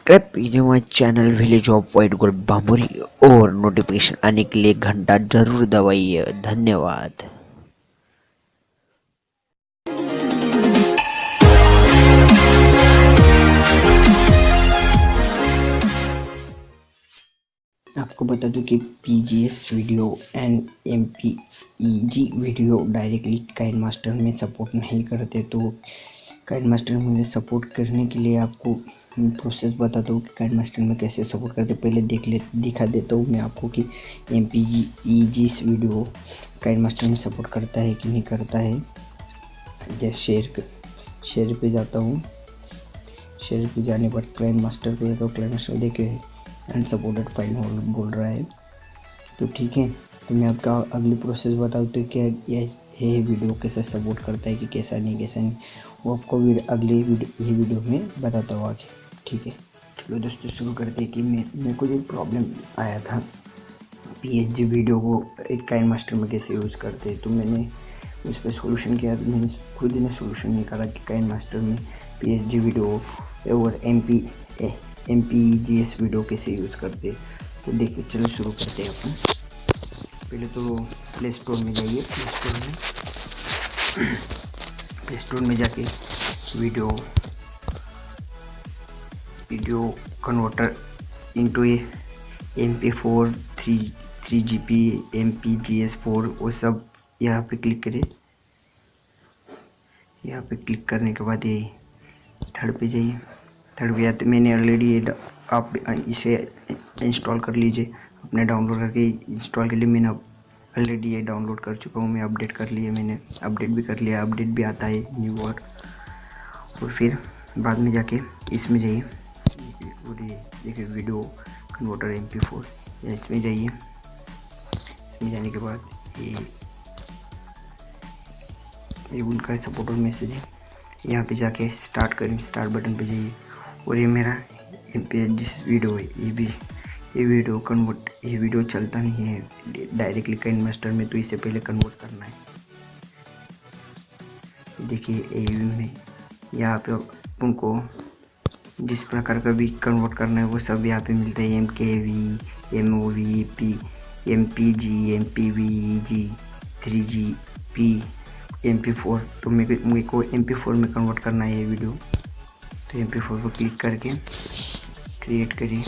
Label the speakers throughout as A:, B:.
A: Subscribe कीजिए हमारे channel village of white gold Bamuri और नोटिफिकेशन आने के लिए घंटा जरूर दबाइए। धन्यवाद। आपको बता दूं कि PGS video and MPEG video directly KineMaster में सपोर्ट नहीं करते, तो काइनमास्टर में सपोर्ट करने के लिए आपको प्रोसेस बताता हूँ कि काइनमास्टर में कैसे सपोर्ट करते। पहले दिखा देता हूँ मैं आपको कि एमपीईजी इस वीडियो काइनमास्टर में सपोर्ट करता है कि नहीं करता है। जैसे शेयर पे जाता हूँ, शेयर पे जाने पर काइनमास्टर पे जाता हूँ। काइनमास्टर देखे अनसपोर्टेड फाइल बोल रहा है, तो ठीक है। तो मैं आपका अगली प्रोसेस बताऊँ तो क्या ये वीडियो कैसे सपोर्ट करता है कि कैसा नहीं वो आपको अगली वीडियो में बताता हूँ आगे, ठीक है। चलो दोस्तों शुरू करते हैं कि मेरे को जो प्रॉब्लम आया था पीएचजी वीडियो को एक काइनमास्टर में कैसे यूज़ करते हैं, तो मैंने उस पर सोल्यूशन किया। तो मैंने खुद ही सोल्यूशन निकाला कि काइनमास्टर में पीएचजी वीडियो और एमपीजीएस वीडियो कैसे यूज़ करते। तो देखिए चलो शुरू करते हैं अपन। पहले तो प्ले स्टोर में जाइए। प्ले स्टोर में जाके video converter into MP4 3GP MPGS4 वो सब यहाँ पे क्लिक करें। यहाँ पे क्लिक करने के बाद ये थर्ड पे जाइए। थर्ड पे आते मैंने ऑलरेडी आप इसे इंस्टॉल कर लीजिए अपने डाउनलोड करके। इंस्टॉल के लिए मैंने ऑलरेडी ये डाउनलोड कर चुका हूँ, मैं अपडेट कर लिया, मैंने अपडेट भी कर लिया। अपडेट भी आता है न्यू वर्ड। और फिर बाद में जाके इसमें जाइए और ये देखिए वीडियो कन्वर्टर MP4 या इसमें जाइए। इसमें जाने के बाद ये उनका सपोर्टर मैसेज है। यहाँ पे जाके स्टार्ट बटन पे जाइए और ये मेरा जिस वीडियो है ये वीडियो चलता नहीं है डायरेक्टली काइनमास्टर में, तो इसे पहले कन्वर्ट करना है। देखिए AV में यहाँ पे उनको जिस प्रकार का भी कन्वर्ट करना है वो सब यहाँ पे मिलता है। MKV, MOV, MPG, MPVG, 3GP, MP4। तो मेरे को MP4 में कन्वर्ट करना है ये वीडियो, तो MP4 पर क्लिक करके क्रिएट करिए।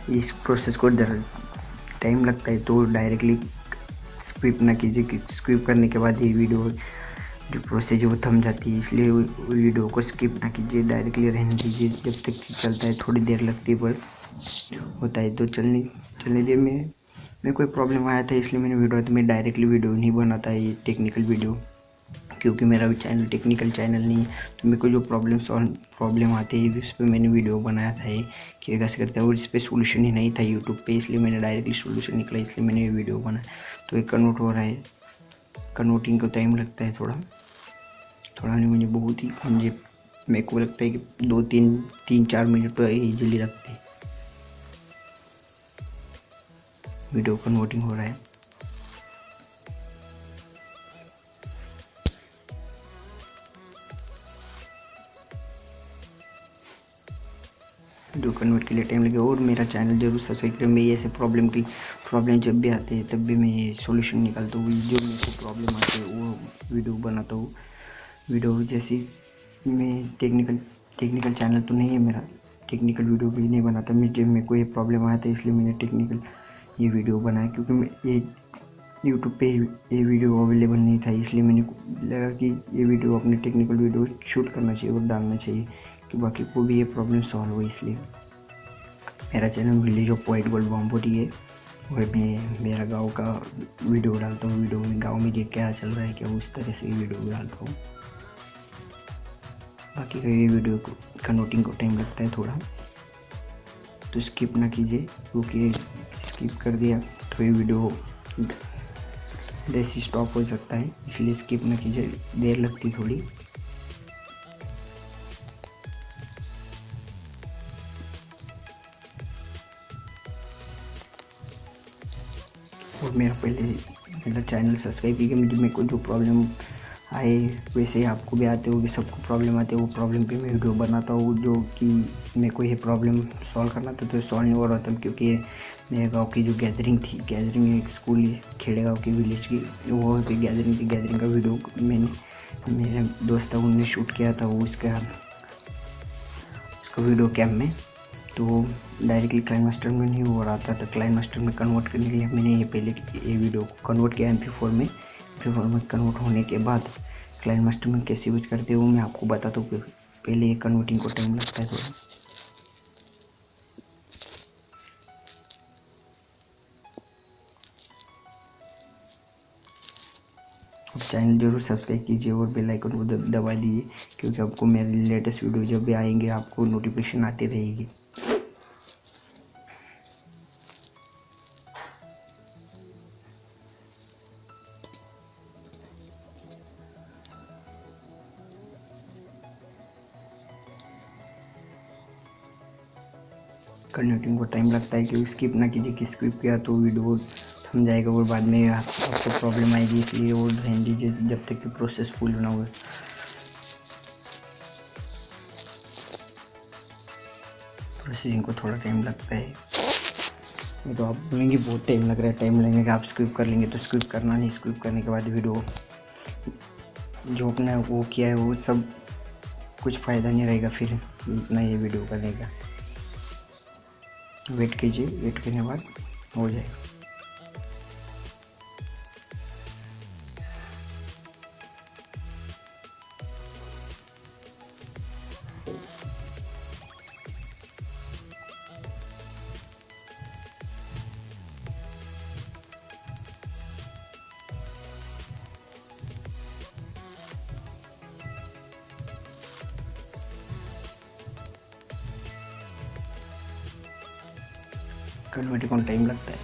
A: इस प्रोसेस को टाइम लगता है, तो डायरेक्टली स्किप ना कीजिए कि स्किप करने के बाद ये वीडियो जो प्रोसेस है वो थम जाती है, इसलिए वीडियो को स्किप ना कीजिए, डायरेक्टली रहने दीजिए जब तक चलता है। थोड़ी देर लगती है पर होता है। तो चलने देर में कोई प्रॉब्लम आया था, इसलिए मैंने मैं डायरेक्टली वीडियो नहीं बनाता है ये टेक्निकल वीडियो, क्योंकि मेरा भी चैनल टेक्निकल चैनल नहीं है। तो मेरे को जो प्रॉब्लम आती है उस पर मैंने वीडियो बनाया था ये कि कैसे करते हैं, और इस पर सोल्यूशन ही नहीं था यूट्यूब पे, इसलिए मैंने डायरेक्टली सोल्यूशन निकला, इसलिए मैंने ये वीडियो बनाया। तो ये कन्वर्ट हो रहा है, कन्वर्टिंग को टाइम लगता है थोड़ा नहीं, मेरे को लगता है कि 2-3-4 मिनट तो ईजिली लगते हैं। वीडियो कन्वर्टिंग हो रहा है। वीडियो कन्वर्ट के लिए टाइम लगेगा, और मेरा चैनल जरूर सब्सक्राइब करें। मैं ऐसे प्रॉब्लम जब भी आते हैं तब भी मैं ये सोल्यूशन निकालता हूँ। जो मेरे को प्रॉब्लम आती है वो वीडियो बनाता हूँ। वीडियो जैसे मैं टेक्निकल चैनल तो नहीं है मेरा, टेक्निकल वीडियो भी नहीं बनाता मैं। जब मेरे को ये प्रॉब्लम आया था इसलिए मैंने टेक्निकल ये वीडियो बनाया, क्योंकि मैं ये यूट्यूब पे ये वीडियो अवेलेबल नहीं था, इसलिए मैंने लगा कि ये वीडियो अपने टेक्निकल वीडियो शूट करना चाहिए और डालना चाहिए कि बाकी को भी ये प्रॉब्लम सॉल्व हो। इसलिए मेरा channel village of white gold Bamuri है और मैं मेरा गांव का वीडियो डालता हूँ। वीडियो में गांव में क्या चल रहा है क्या उस तरह से वीडियो डालता हूँ। बाकी का ये वीडियो को कन्वर्टिंग को टाइम लगता है थोड़ा, तो स्किप ना कीजिए, क्योंकि स्किप कर दिया तो ये वीडियो जैसे स्टॉप हो सकता है, इसलिए स्किप ना कीजिए, देर लगती थोड़ी। और मेरा चैनल सब्सक्राइब कीजिए। मेरे को जो प्रॉब्लम आए वैसे ही आपको भी आते होगी, सबको प्रॉब्लम आती है। वो प्रॉब्लम पे मैं वीडियो बनाता हूँ, जो कि मेरे को ये प्रॉब्लम सॉल्व करना था तो सॉल्व नहीं हो रहा था, क्योंकि मेरे गांव की जो गैदरिंग थी, गैदरिंग एक स्कूल खेड़े गाँव की विलेज की, वो की गैदरिंग थी। गैदरिंग का वीडियो मैंने मेरे दोस्त था उनने शूट किया था, वो उसका वीडियो कैम में, तो डायरेक्टली काइनमास्टर में नहीं हो रहा था। तो काइनमास्टर में कन्वर्ट करने के लिए मैंने ये पहले ये वीडियो को कन्वर्ट किया MP4 में। MP4 में कन्वर्ट होने के बाद काइनमास्टर में कैसे यूज करते हो मैं आपको बताता हूँ। पहले ये कन्वर्टिंग को टाइम लगता है थोड़ा। चैनल जरूर सब्सक्राइब कीजिए और बेल आइकन को दबा दीजिए, क्योंकि आपको मेरे लेटेस्ट वीडियो जब भी आएंगे आपको नोटिफिकेशन आती रहेगी। कन्वर्टिंग को टाइम लगता है, क्योंकि स्किप ना कीजिए, कि स्किप किया तो वीडियो थम जाएगा और बाद में आपको प्रॉब्लम आएगी, इसलिए वो ध्यान दीजिए जब तक कि प्रोसेस फुल ना हो। प्रोसेसिंग को थोड़ा टाइम लगता है। ये तो आप बोलेंगे बहुत टाइम लग रहा है, टाइम लगेगा, आप स्किप कर लेंगे, तो स्किप करना नहीं। स्किप करने के बाद वीडियो जो अपने वो किया है वो सब कुछ फ़ायदा नहीं रहेगा, फिर इतना ये वीडियो करने का। वेट कीजिए, वेट करने के बाद हो जाएगा। कन्वर्टिंग को टाइम लगता है,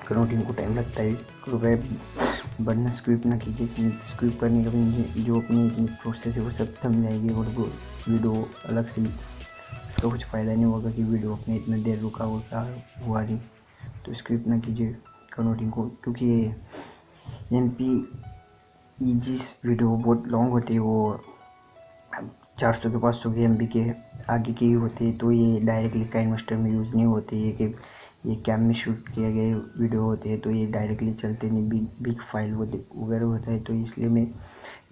A: कन्वर्टिंग को टाइम लगता है। कृपया बढ़ना स्किप ना कीजिए, स्किप करने का भी जो अपनी प्रोसेस है वो सब थम जाएगी और वो वीडियो अलग से इसका कुछ फ़ायदा नहीं होगा कि वीडियो अपने इतना देर रुका हुआ नहीं। तो स्किप ना कीजिए कन्वर्टिंग को, क्योंकि ये MPEG वीडियो बहुत लॉन्ग होती है, वो 400 के 500 के MB के आगे की होती है। तो ये डायरेक्टली काइनमास्टर में यूज़ नहीं होती है, कि ये कैम में शूट किया गए वीडियो होते हैं, तो ये डायरेक्टली चलते नहीं, बिग फाइल वगैरह होता है। तो इसलिए मैं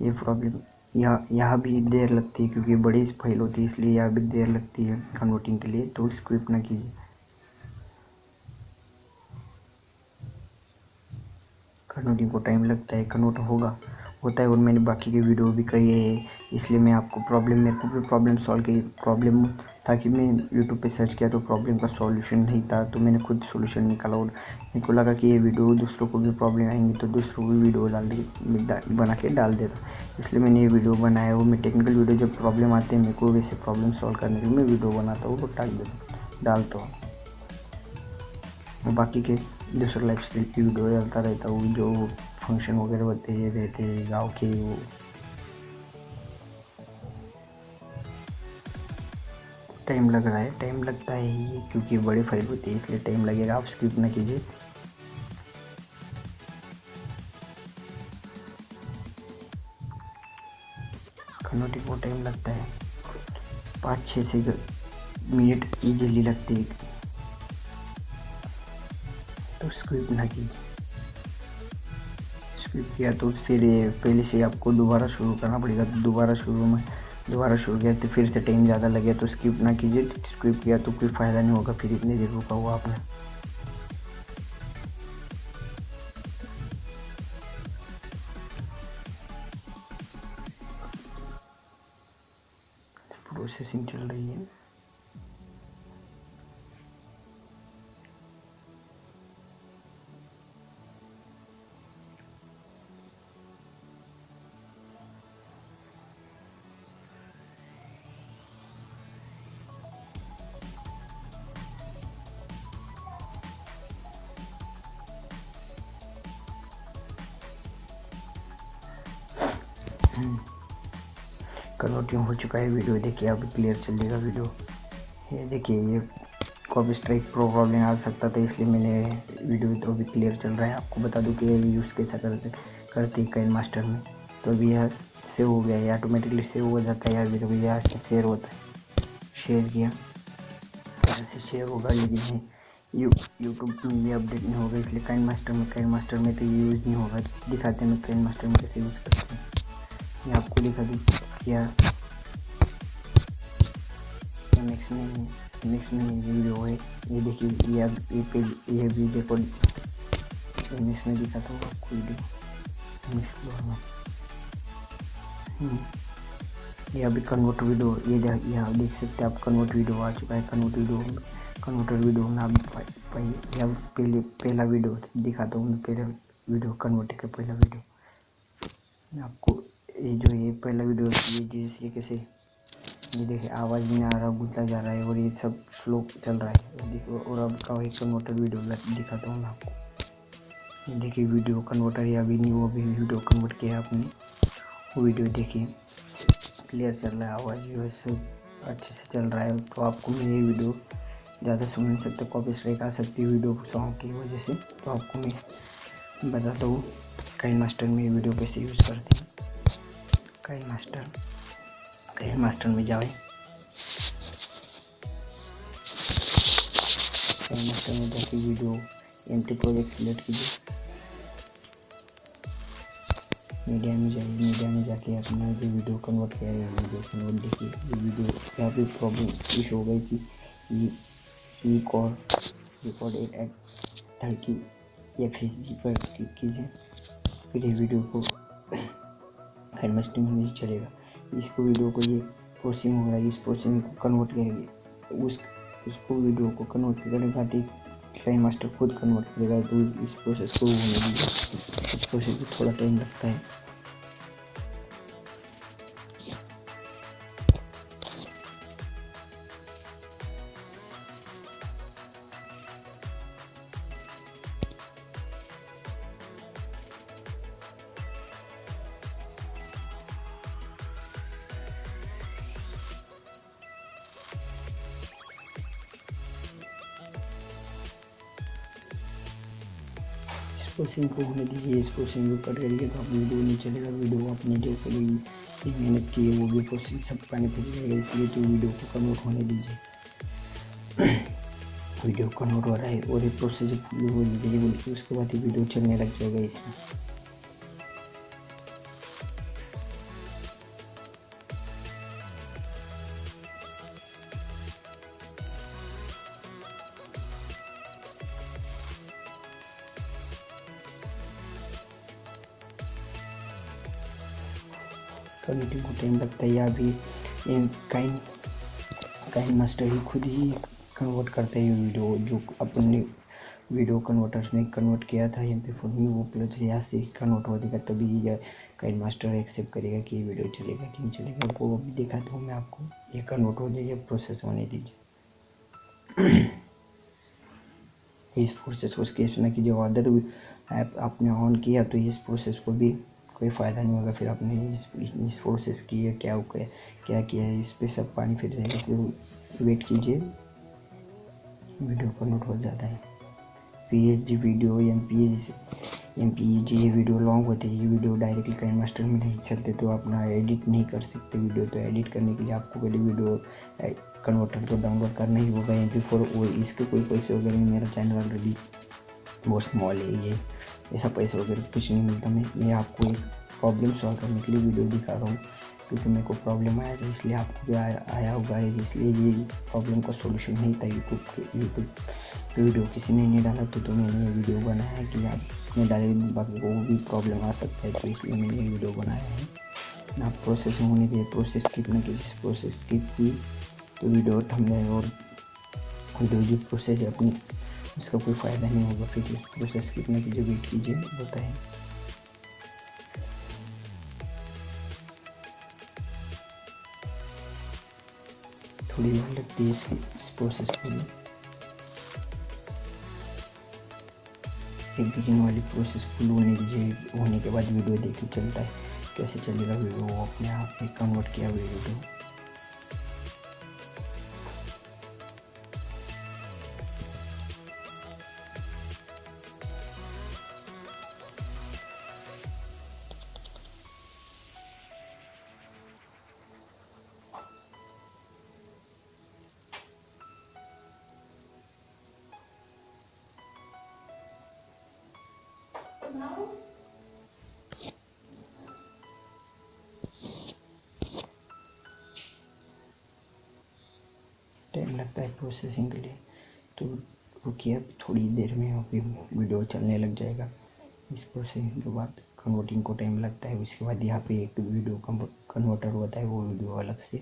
A: ये प्रॉब्लम यहाँ भी देर लगती है, क्योंकि बड़ी फाइल होती है, इसलिए यहाँ भी देर लगती है कन्वर्टिंग के लिए। तो स्किप ना कीजिए, कन्वर्टिंग को टाइम लगता है, कन्वर्ट होता है। और मैंने बाकी के वीडियो भी करी है, इसलिए मैं आपको मेरे को भी प्रॉब्लम सॉल्व की प्रॉब्लम था कि मैं यूट्यूब पे सर्च किया तो प्रॉब्लम का सॉल्यूशन नहीं था, तो मैंने खुद सॉल्यूशन निकाला। और मेरे को लगा कि ये वीडियो दूसरों को भी प्रॉब्लम आएंगी, तो दूसरों को भी वीडियो बना के डाल देता, इसलिए मैंने ये वीडियो बनाया। वो मैं टेक्निकल वीडियो जब प्रॉब्लम आते हैं मेरे को वैसे प्रॉब्लम सॉल्व करने के लिए मैं वीडियो बनाता हूँ, वो डालता हूँ। और बाकी के दूसरे लाइफ स्टाइल की वीडियो डालता रहता हूँ, जो फंक्शन वगैरह होते हैं रहते हैं गाँव के, वो टाइम लग रहा है, टाइम लगता है ये, क्योंकि बड़े फाइल होते हैं इसलिए टाइम लगेगा। आप स्किप ना कीजिए। कन्वर्टिंग को टाइम लगता है, 5-6 से मिनट ईजिली लगते हैं, तो स्किप ना कीजिए। स्किप किया तो फिर पहले से आपको दोबारा शुरू करना पड़ेगा, तो दोबारा शुरू किया तो फिर से टाइम ज़्यादा लगे, तो स्किप ना कीजिए। स्किप किया तो कोई फ़ायदा नहीं होगा, फिर इतनी देर रुका हुआ आपने। प्रोसेसिंग चल रही है। कन्वर्टिंग हो चुका है वीडियो, देखिए अब क्लियर चलेगा वीडियो। ये देखिए ये कॉपी स्ट्राइक प्रॉब्लम आ सकता था, इसलिए मैंने वीडियो तो अभी क्लियर चल रहा है। आपको बता दूं कि यूज़ कैसा करते हैं काइनमास्टर में। तो अभी यह सेव हो गया है, ऑटोमेटिकली सेव हो जाता है। अभी तो यहाँ से शेयर होता है, शेयर किया यहाँ से शेयर होगा, लेकिन यूट्यूब में ये अपडेट नहीं होगा, इसलिए काइनमास्टर में तो ये यूज़ नहीं होगा। दिखाते हैं मैं काइनमास्टर में कैसे यूज़ करते हैं। ये आपको दिखा दूँ क्या नेक्स्ट में वीडियो है, ये देखिए। ये भी रिकॉर्ड इंग्लिश में दिखाता हूँ आपको वीडियो इंग्लिश में। ये अभी कन्वर्ट वीडियो, ये आप देख सकते हैं। आप कन्वर्ट वीडियो आ चुका है। कन्वर्टर वीडियो में आप पहला वीडियो दिखाता हूँ मैं। पहला वीडियो कन्वर्ट का पहला वीडियो आपको, ये पहला वीडियो ये जैसे कैसे, ये देखिए आवाज़ भी नहीं आ रहा, घुसता जा रहा है और ये सब स्लो चल रहा है। और देखो, और अब का एक कन्वर्टर वीडियो दिखाता हूँ मैं आपको। ये देखिए वीडियो कन्वर्टर, या अभी नहीं, वो भी वीडियो कन्वर्ट किया आपने, वो वीडियो देखिए क्लियर चल रहा है, आवाज़ भी वैसे अच्छे से चल रहा है। तो आपको मैं ये वीडियो ज़्यादा सुन नहीं सकता, कॉपी स्ट्राइक आ सकती है वीडियो सॉन्ग की वजह से। तो आपको मैं बताता हूँ काइनमास्टर में ये वीडियो कैसे यूज़ करते हैं। काइनमास्टर में जाए, काइनमास्टर में जाके वीडियो एमपी प्रोजेक्ट सिलेक्ट कीजिए। मीडिया में जाके अपना जो वीडियो कन्वर्ट किया है, वीडियो कन्वर्ट देखिए। ये वीडियो यहाँ पे प्रॉब्लम इशू हो गई थी। रिकॉर्ड एट 30 fps पर क्लिक कीजिए, फिर ये वीडियो को काइनमास्टर में नहीं चलेगा। इसको वीडियो को ये प्रोसेसिंग हो रहा है, इस प्रोसेसिंग को कन्वर्ट करेंगे, उसको वीडियो को कन्वर्ट करने के बाद काइनमास्टर खुद कन्वर्ट करेगा। तो इस प्रोसेस को होने दीजिए, इस प्रोसेस में थोड़ा टाइम लगता है। प्रोसेसिंग को होने दीजिए, इस प्रोसेसिंग को कर करिए तो आप वीडियो नहीं चलेगा। वीडियो आपने जो कभी मेहनत की है वो भी प्रोसेसिंग सब पानी फिर जाएगा, इसलिए तो वीडियो को कन्वर्ट होने दीजिए। वीडियो कन्वर्ट हो रहा है और ये प्रोसेस पूरी हो दीजिए, बोलिए उसके बाद ही वीडियो चलने लग जाएगा इसमें। कनेक्टिंग को टाइम लगता है, या भी काइनमास्टर ही खुद ही कन्वर्ट करता है ये वीडियो, जो अपने वीडियो कन्वर्टर ने कन्वर्ट किया था MP4 में, वो प्लस यहाँ से कन्वर्ट हो जाएगा, तभी ये काइनमास्टर एक्सेप्ट करेगा कि ये वीडियो चलेगा कि नहीं चलेगा। वो भी दिखाता हूँ मैं आपको। ये कन्वर्ट हो जाइए, प्रोसेस होने दीजिए। इस प्रोसेस को स्किप ना कीजिए। अदर ऐप आपने ऑन किया तो इस प्रोसेस को भी कोई फ़ायदा नहीं होगा। फिर आपने इस प्रोसेस की है क्या किया है, इस पर सब पानी फिर जाएगा। फिर वेट कीजिए, वीडियो कन्वर्ट हो जाता है। PSG वीडियो MPEG ये वीडियो लॉन्ग होते हैं, ये वीडियो डायरेक्टली काइनमास्टर में नहीं चलते, तो अपना एडिट नहीं कर सकते वीडियो। तो एडिट करने के लिए आपको पहले वीडियो कन्वर्टर तो डाउनलोड करना ही होगा MP4। वो इसके कोई पैसे वगैरह नहीं, मेरा चैनल ऑलरेडी बहुत स्मॉल है, ये ऐसा पैसा वगैरह कुछ नहीं मिलता। मैं आपको एक प्रॉब्लम सॉल्व करने के लिए वीडियो दिखा रहा हूँ, क्योंकि मेरे को प्रॉब्लम आया था, इसलिए आपको भी आया होगा, इसलिए ये प्रॉब्लम का सॉल्यूशन नहीं था। यूट्यूब पे वीडियो किसी ने नहीं डाला तो मैंने ये वीडियो बनाया है कि आपने डाले बाकी को भी प्रॉब्लम आ सकता है, तो इसलिए मैंने ये वीडियो बनाया है। आप प्रोसेस होने के प्रोसेस स्किप न कीजिए, प्रोसेस स्किप की तो वीडियो थंबनेल और वीडियो जो प्रोसेस है अपनी, उसका कोई फ़ायदा नहीं होगा। फिर इस प्रोसेस स्किप न कीजिए, वेट कीजिए, होता है। थोड़ी देर लगती है इस प्रोसेस को भी। एक बिगिन वाली प्रोसेस फुल होने दीजिए, होने के बाद वीडियो देखिए चलता है कैसे चलेगा वीडियो। वो अपने आप में कन्वर्ट किया हुआ वीडियो। टाइम लगता है प्रोसेसिंग के लिए, तो रुकिए अब थोड़ी देर में अभी वीडियो चलने लग जाएगा। इस प्रोसेसिंग के बाद कन्वर्टिंग को टाइम लगता है। उसके बाद यहाँ पे एक वीडियो कन्वर्टर होता है, वो वीडियो अलग से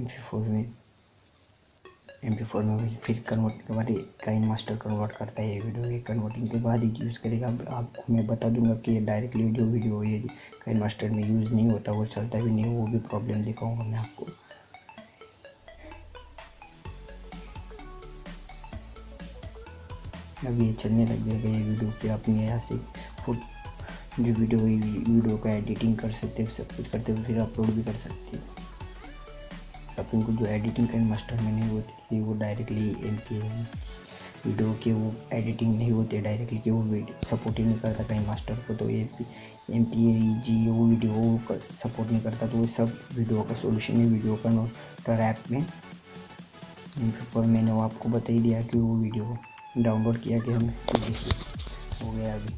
A: MP4 में फिर कन्वर्ट के बाद काइनमास्टर कन्वर्ट करता है ये वीडियो। ये कन्वर्टिंग के बाद ही यूज़ करेगा। अब आपको मैं बता दूंगा कि ये डायरेक्टली जो वीडियो ये काइनमास्टर में यूज़ नहीं होता, वो चलता भी नहीं, वो भी प्रॉब्लम दिखाऊंगा मैं आपको। अब ये चलने लग जाएगा ये वीडियो पे। आप यहाँ से जो वीडियो का एडिटिंग कर सकते हो, सब कुछ करते हो, फिर अपलोड भी कर सकते हो। अपन को जो एडिटिंग काइनमास्टर में नहीं होती थी, वो डायरेक्टली MPEG वीडियो के वो एडिटिंग नहीं होती डायरेक्टली, कि वो वीडियो सपोर्ट ही नहीं करता काइनमास्टर को। तो ये MPEG वो वीडियो सपोर्ट नहीं करता, तो वो सब वीडियो का सोल्यूशन है वीडियो कन्वर्टर ऐप में। MP4 मैंने वो आपको बता ही दिया कि वो वीडियो डाउनलोड किया कि हम हो गया। अभी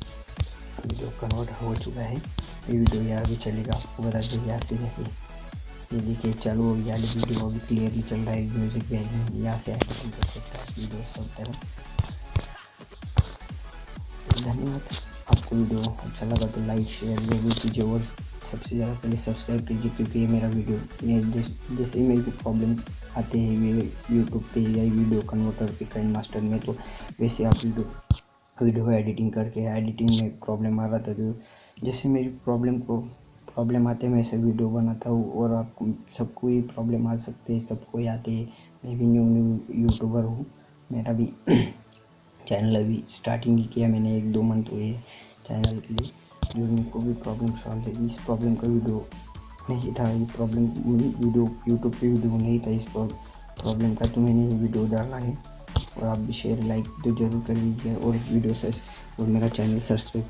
A: वीडियो कन्वर्ट हो चुका है। ये वीडियो यहाँ भी चलेगा, आपको बता दें। यहाँ से देखिए, ये देखिए चालू हो गया वीडियो, अभी क्लियरली चल रहा है। म्यूजिक भी यहाँ से एडिटिंग कर सकता है वीडियो सब तरह। धन्यवाद। आपको वीडियो अच्छा लगा तो लाइक शेयर जरूर कीजिए, और सबसे ज़्यादा पहले सब्सक्राइब कीजिए, क्योंकि ये मेरा वीडियो जैसे ही मेरे को प्रॉब्लम आते हैं यूट्यूब पे या वीडियो कन्वर्टर पे काइनमास्टर में, तो वैसे आप वीडियो को एडिटिंग में प्रॉब्लम आ रहा था, तो जैसे मेरी प्रॉब्लम आते हैं मैं ऐसे वीडियो बनाता हूँ। और आपको सबको ही प्रॉब्लम आ सकते हैं, सबको ही आते हैं। मैं भी न्यू यूट्यूबर हूँ, मेरा भी चैनल अभी स्टार्टिंग ही किया मैंने, 1-2 मंथ हुए चैनल के लिए। जो उनको भी प्रॉब्लम सॉल्व है, इस प्रॉब्लम का वीडियो नहीं था, ये प्रॉब्लम वीडियो यूट्यूब पे वीडियो नहीं था इस प्रॉब्लम का, तो मैंने ये वीडियो डाला है। और आप भी शेयर लाइक तो जरूर कर लीजिए, और वीडियो और मेरा चैनल सब्सक्राइब